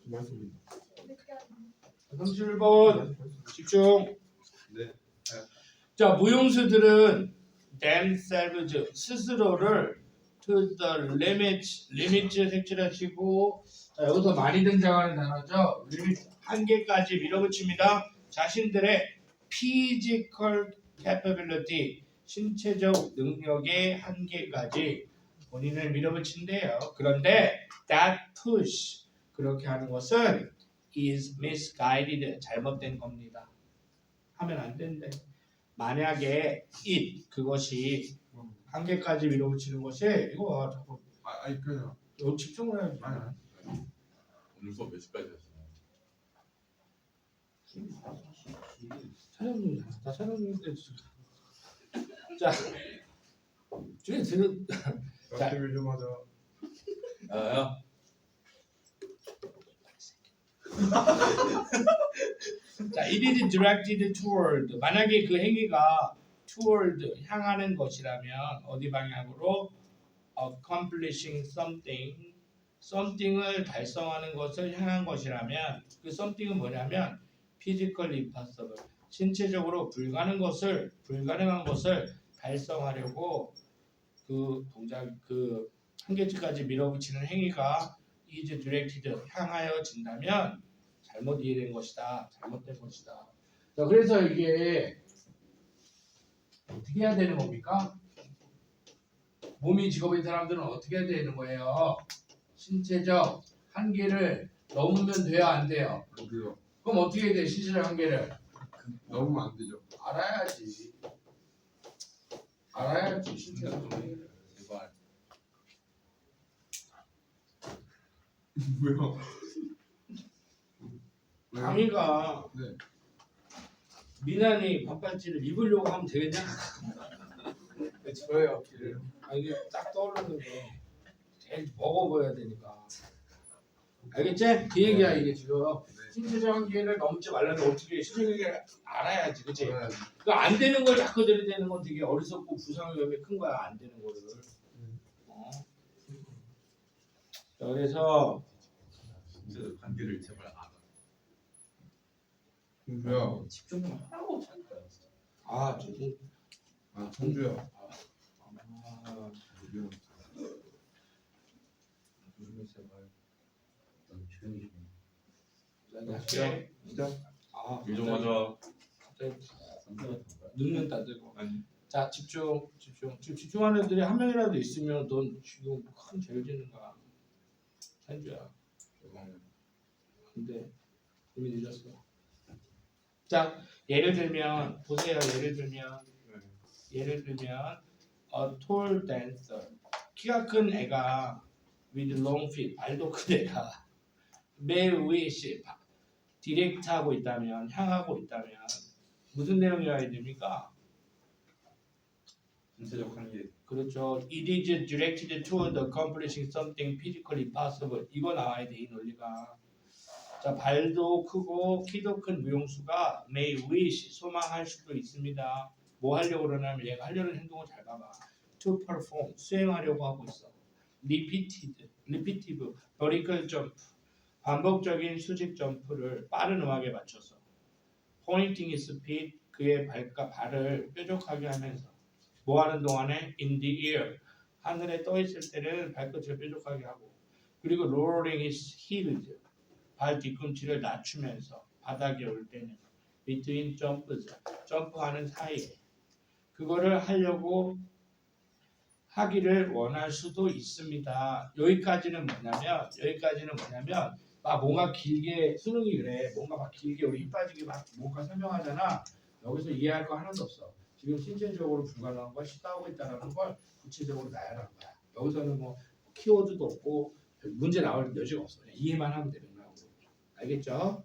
맞습니다. 31번 집중. 네. 자, 무용수들은 themselves 스스로를 to the limit 색칠하시고, 자, 여기서 많이 등장하는 단어죠. limit 한계까지 밀어붙입니다. 자신들의 physical capability 신체적 능력의 한계까지 본인을 밀어붙인대요. 그런데 that push 그렇게 하는 것은 is misguided 잘못된 겁니다. 하면 안 된대. 만약에 it 그것이 한계까지 밀어붙이는 것이 이거 자꾸 아니 그냥 여기 집중을 해야지. 아니. 오늘 수업 몇 시까지 했어요? 사장님 다 사장님인데 자 중에 들은 자. TV 좀 하자. 아, 자, it is directed toward. 만약에 그 행위가 toward 향하는 것이라면 어디 방향으로 accomplishing something을 달성하는 것을 향한 것이라면 그 something은 뭐냐면 physically impossible. 신체적으로 불가능한 것을 달성하려고 그 동작 그 한계치까지 밀어붙이는 행위가 is directed 향하여진다면 잘못 이해된 것이다. 잘못된 것이다. 자, 그래서 이게 어떻게 해야 되는 겁니까? 몸이 직업인 사람들은 어떻게 해야 되는 거예요? 신체적 한계를 넘으면 돼요, 안 돼요? 그래요. 그럼 어떻게 해야 돼? 신체적 한계를 너무 안 되죠. 알아야지. 알아야지 신체적 한계를. 제발. 왜요? 강희가 네. 미나니 반팔티를 입으려고 하면 되겠냐? 저예요. 아 이게 딱 떠오르는 게 제일 먹어 보여야 되니까. 알겠지? 그 얘기야 이게 지금. 신체적 한계를 넘지 말라면 어떻게 신체적 한계를 알아야지, 그치? 그 안 되는 걸 자꾸 들이대는 건 되게 어리석고 부상 위험이 큰 거야, 안 되는 거를. 자, 그래서 진짜 관계를 제발 알아. 청주야. 집중 좀 하라고 자니까요. 아 저기 청주야. 아, 조용히 좀. 할게. 시작. 아, 일좀 하자. 갑자기 늙는다 들고. 자 집중하는 애들이 한 명이라도 있으면 넌 지금 큰 죄를 짓는 거야. 찬주야. 근데 이미 늦었어. 자 예를 들면 보세요. 예를 들면 a tall dancer 키가 큰 애가 with long feet 발도 큰 애가 may wish 디렉트하고 있다면 향하고 있다면 무슨 내용이어야 됩니까? 신체적 한계. 그렇죠. It is directed toward accomplishing something physically possible. 이거 나와야 돼, 이 논리가. 자, 발도 크고 키도 큰 무용수가 may wish 소망할 수도 있습니다. 뭐 하려고 그러냐면 얘가 하려는 행동을 잘 봐봐. To perform 수행하려고 하고 있어. repetitive vertical jump 반복적인 수직 점프를 빠른 음악에 맞춰서. pointing his feet 그의 발을 뾰족하게 하면서. 뭐 하는 동안에 in the air 하늘에 떠 있을 때는 발끝을 뾰족하게 하고 그리고 lowering his heels 발 뒤꿈치를 낮추면서 바닥에 올 때는 between jumps 점프하는 사이에 그거를 하려고 하기를 원할 수도 있습니다. 여기까지는 뭐냐면 막 뭔가 길게 수능이 그래 뭔가 막 길게 우리 힘 빠지게 막 뭔가 설명하잖아. 여기서 이해할 거 하나도 없어. 지금 신체적으로 불가능한 걸 시도하고 있다는 걸 구체적으로 나열한 거야. 여기서는 뭐 키워드도 없고 문제 나올 여지가 없어. 그냥 이해만 하면 되는 거야. 알겠죠?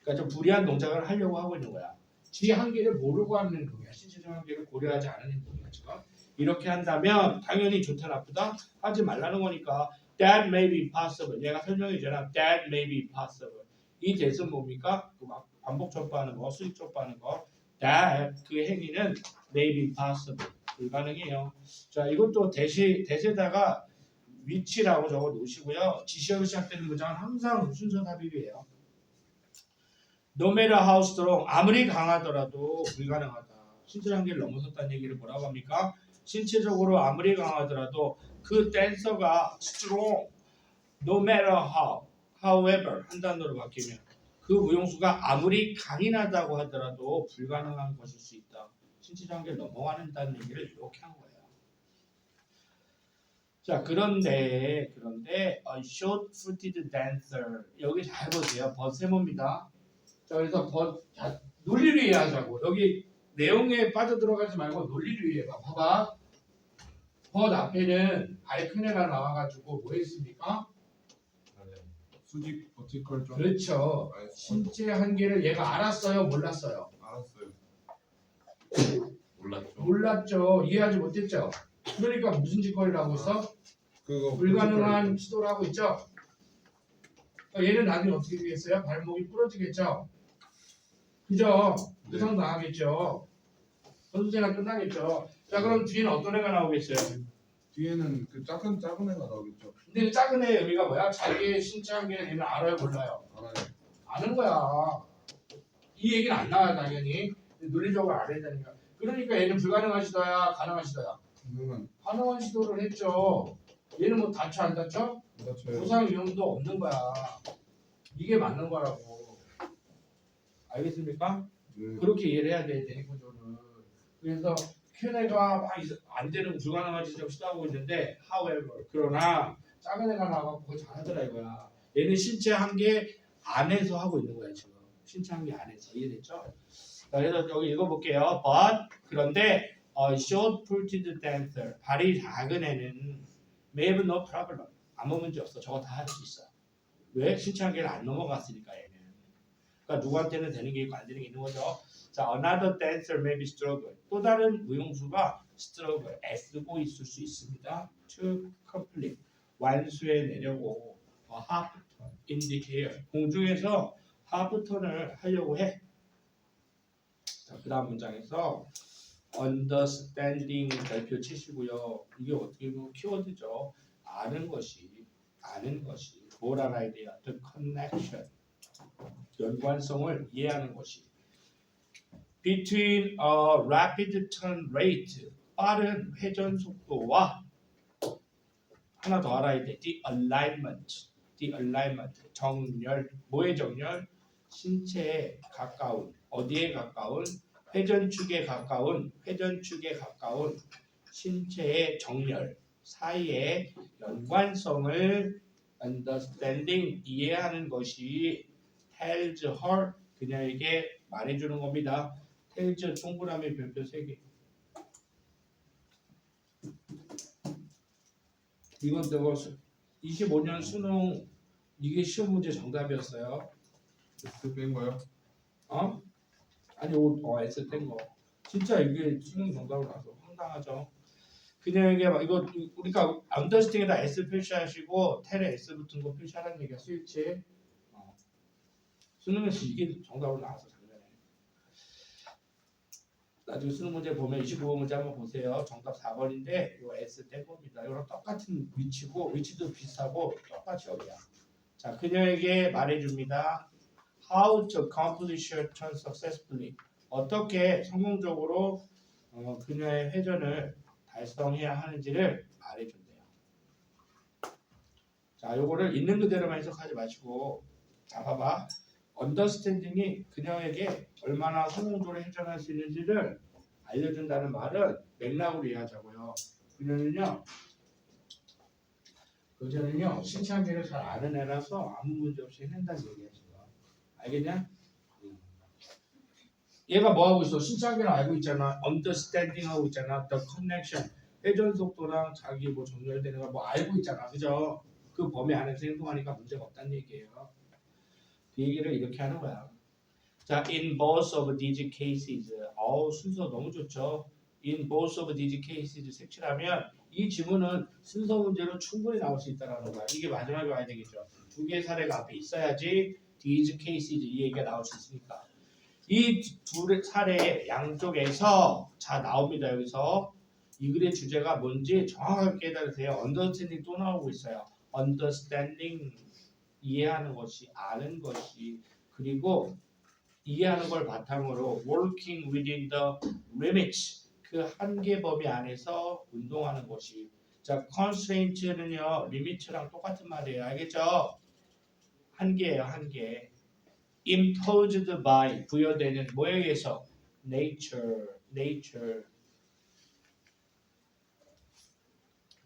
그러니까 좀 불리한 동작을 하려고 하고 있는 거야. 지 한계를 모르고 하는 행동이야. 신체적 한계를 고려하지 않은 행동이야. 지금 이렇게 한다면 당연히 좋다 나쁘다 하지 말라는 거니까 that may be possible. 얘가 설명해주잖아. that may be possible. 이 대신 뭡니까? 그 막 반복 점프하는 거, 수직 점프하는 거. that 그 행위는 may be possible 불가능해요. 자 이것도 대세다가 위치라고 적어 놓으시고요. 지시어로 시작되는 문장은 항상 순서 삽입이에요. No matter how strong, 아무리 강하더라도 불가능하다. 신체 한계를 넘어섰다는 얘기를 뭐라고 합니까? 신체적으로 아무리 강하더라도 그 댄서가 strong, no matter how, however 한 단어로 바뀌면 그 무용수가 아무리 강인하다고 하더라도 불가능한 것일 수 있다. 신체 한계를 넘어가는다는 얘기를 이렇게 한 거예요. 자, 그런데 a short-footed dancer 여기 잘 보세요. but 세모입니다. 자, 그래서 자, 논리를 이해하자고. 여기 내용에 빠져 들어가지 말고 논리를 이해해봐. 봐봐. but 앞에는 밝은 애가 나와가지고 뭐 했습니까? 수직 버티컬 점. 그렇죠. 신체 한계를 얘가 알았어요, 몰랐어요? 알았어요. 몰랐죠. 몰랐죠. 이해하지 못했죠. 그러니까 무슨 짓거리를 하고 있어? 그거 불가능한 시도를 하고 있죠. 그러니까 얘는 나중에 어떻게 되겠어요? 발목이 부러지겠죠. 그죠? 네. 부상 당하겠죠. 선수생활 끝나겠죠. 자, 그럼 뒤에는 어떤 애가 나오겠어요? 뒤에는 그 작은 애가 나오겠죠. 근데 작은 애의 의미가 뭐야? 자기의 신체 한계를 얘는 알아요, 몰라요? 알아요. 아는 거야. 이 얘기는 안 나와요, 당연히. 논리적으로 알아야 되니까. 그러니까 얘는 불가능한 시도야, 가능한 시도야? 가능한 시도를 했죠. 얘는 뭐 다쳐 안 다쳐? 그렇죠. 부상 위험도 없는 거야. 이게 맞는 거라고. 알겠습니까? 네. 그렇게 이해를 해야 돼, 대구조는. 그래서 Q&A가 막 안 되는 불가능한 지점 시도하고 있는데, however, 그러나 작은 애가 나와서 그거 잘하더라 이거야. 얘는 신체 한계 안에서 하고 있는 거야 지금. 신체 한계 안에서. 이해됐죠? 자, 그래서 여기 읽어볼게요. But 그런데 short-footed dancer 발이 작은 애는 may have no problem. 아무 문제 없어. 저거 다 할 수 있어. 왜? 신체 한계를 안 넘어갔으니까 얘는. 그러니까 누구한테는 되는 게 있고 안 되는 게 있는 거죠. 자, another dancer may be struggle. 또 다른 무용수가 struggle, 애쓰고 있을 수 있습니다. To complete, 완수해 내려고 half turn in the air. 공중에서 half turn을 하려고 해. 자, 그 다음 문장에서 understanding 별표 치시고요. 이게 어떻게 보면 키워드죠. 아는 것이 뭘 알아야 돼요? The connection, 연관성을 이해하는 것이 between a rapid turn rate, 빠른 회전 속도와 하나 더 알아야 돼. The alignment, 정렬. 뭐의 정렬? 신체에 가까운, 어디에 가까운? 회전축에 가까운 신체의 정렬 사이의 연관성을 understanding, 이해하는 것이 tells her, 그녀에게 말해주는 겁니다. tells 동그라미 별표 3개. 이건 저거 25년 수능 이게 시험 문제 정답이었어요. S 뺀 거요? 어? 아니 S 뗀 거. 진짜 이게 수능 정답으로 나서 황당하죠. 그녀에게 막 이거 우리가 언더스팅에다 S 표시하시고 텔에 S 붙은 거 표시하라는 얘기야. 스위치. 수능에서 이게 정답으로 나와서 작년에. 나중에 수능 문제 보면 25번 문제 한번 보세요. 정답 4번인데 이거 S 뗀 겁니다. 이거랑 똑같은 위치고 위치도 비슷하고 똑같이 여기야. 자, 그녀에게 말해줍니다. How to accomplish your turn successfully. 어떻게 성공적으로 그녀의 회전을 달성해야 하는지를 말해준대요. 자, 요거를 있는 그대로만 해석하지 마시고, 자, 봐봐. 언더스탠딩이 그녀에게 얼마나 성공적으로 회전할 수 있는지를 알려준다는 말은 맥락으로 이해하자고요. 그녀는요 신체 한계를 잘 아는 애라서 아무 문제 없이 해낸다는 얘기야 지금. 알겠냐? 얘가 뭐 하고 있어? 신체 한계를 알고 있잖아. 언더스탠딩 하고 있잖아. The connection, 회전 속도랑 자기 뭐 정렬되는 거 뭐 알고 있잖아. 그죠? 그 범위 안에서 행동하니까 문제가 없다는 얘기예요. 그 얘기를 이렇게 하는 거야. 자, in both of these cases. 순서 너무 좋죠. In both of these cases 색칠하면 이 지문은 순서 문제로 충분히 나올 수 있다는 거야. 이게 마지막에 와야 되겠죠. 두 개의 사례가 앞에 있어야지 these cases 이 얘기가 나올 수 있으니까. 이 두 사례 양쪽에서 자 나옵니다. 여기서 이 글의 주제가 뭔지 정확하게 깨달으세요. understanding 또 나오고 있어요. understanding 이해하는 것이 아는 것이 그리고 이해하는 걸 바탕으로 working within the limits 그 한계 범위 안에서 운동하는 것이 자 constraint는요 limit랑 똑같은 말이에요. 알겠죠? 한계예요. 한계. imposed by 부여되는 뭐에 의해서? nature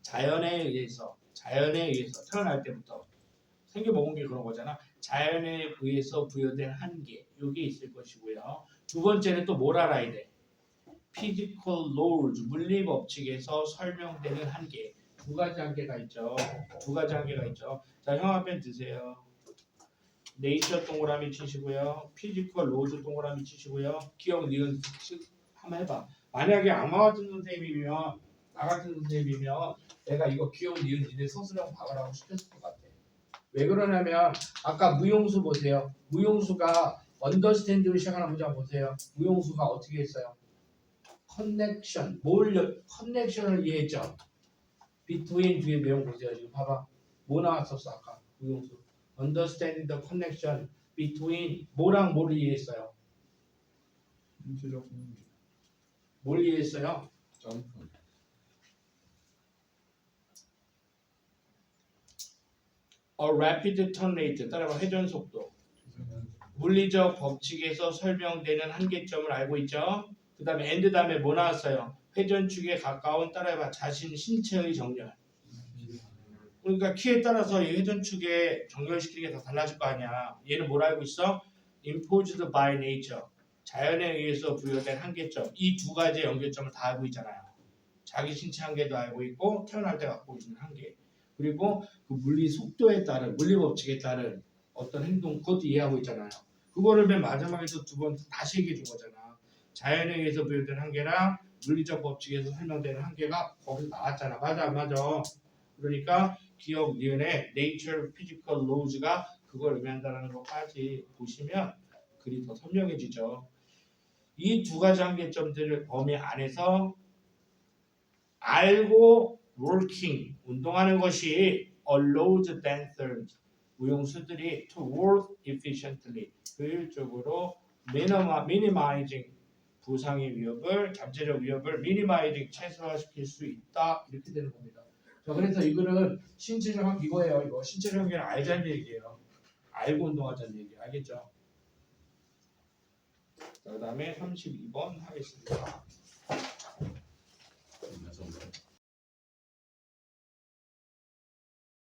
자연에 의해서 태어날 때부터 생겨먹은 게 그런 거잖아. 자연에 의해서 부여된 한계 이게 있을 것이고요. 두 번째는 또 뭘 알아야 돼? physical laws 물리 법칙에서 설명되는 한계 두 가지 한계가 있죠. 자, 형 앞에 드세요. 네이처 동그라미 치시고요. 피지컬 로즈 동그라미 치시고요. 기억 니은 한번 해봐. 만약에 아마 같은 선생님이면 나 같은 선생님이면 내가 이거 기억 니은 니네 서술형 박으라고 시켰을 것 같아. 왜 그러냐면 아까 무용수 보세요. 무용수가 언더스탠드로 시작하는 문장 보세요. 무용수가 어떻게 했어요? 커넥션을 이해했죠. between 뒤에 내용 보세요. 지금 봐봐. 뭐 나왔었어 아까 무용수. understanding the connection between 뭐랑 뭘 이해했어요? 신체적 관계. 뭘 이해했어요? 점프. A rapid turn rate 따라봐 회전 속도. 물리적 법칙에서 설명되는 한계점을 알고 있죠. 그 다음에 and 다음에 뭐 나왔어요? 회전축에 가까운 따라해봐 자신 신체의 정렬. 그러니까 키에 따라서 이 회전축에 정렬시키는 게 다 달라질 거 아니야. 얘는 뭘 알고 있어? imposed by nature 자연에 의해서 부여된 한계점. 이 두 가지의 연결점을 다 알고 있잖아요. 자기 신체 한계도 알고 있고 태어날 때 갖고 있는 한계. 그리고 그 물리 속도에 따른 물리 법칙에 따른 어떤 행동 그것도 이해하고 있잖아요. 그거를 맨 마지막에서 두 번 다시 얘기해 준 거잖아. 자연에 의해서 부여된 한계랑 물리적 법칙에서 설명되는 한계가 거기서 나왔잖아. 맞아 안 맞아? 그러니까 기억 니은의 nature physical laws가 그걸 의미한다는 것까지 보시면 글이 더 선명해지죠. 이 두 가지 한계점들을 범위 안에서 알고 working 운동하는 것이 allows dancers 무용수들이 to work efficiently 효율적으로 minimizing 부상의 위협을 잠재적 위협을 minimizing 최소화시킬 수 있다 이렇게 되는 겁니다. 자, 그래서 이거는 신체적 한계 이거예요. 이거 신체적 한계를 알자는 얘기예요. 알고 운동하자는 얘기 알겠죠? 자, 그다음에 32번 하겠습니다. 그래서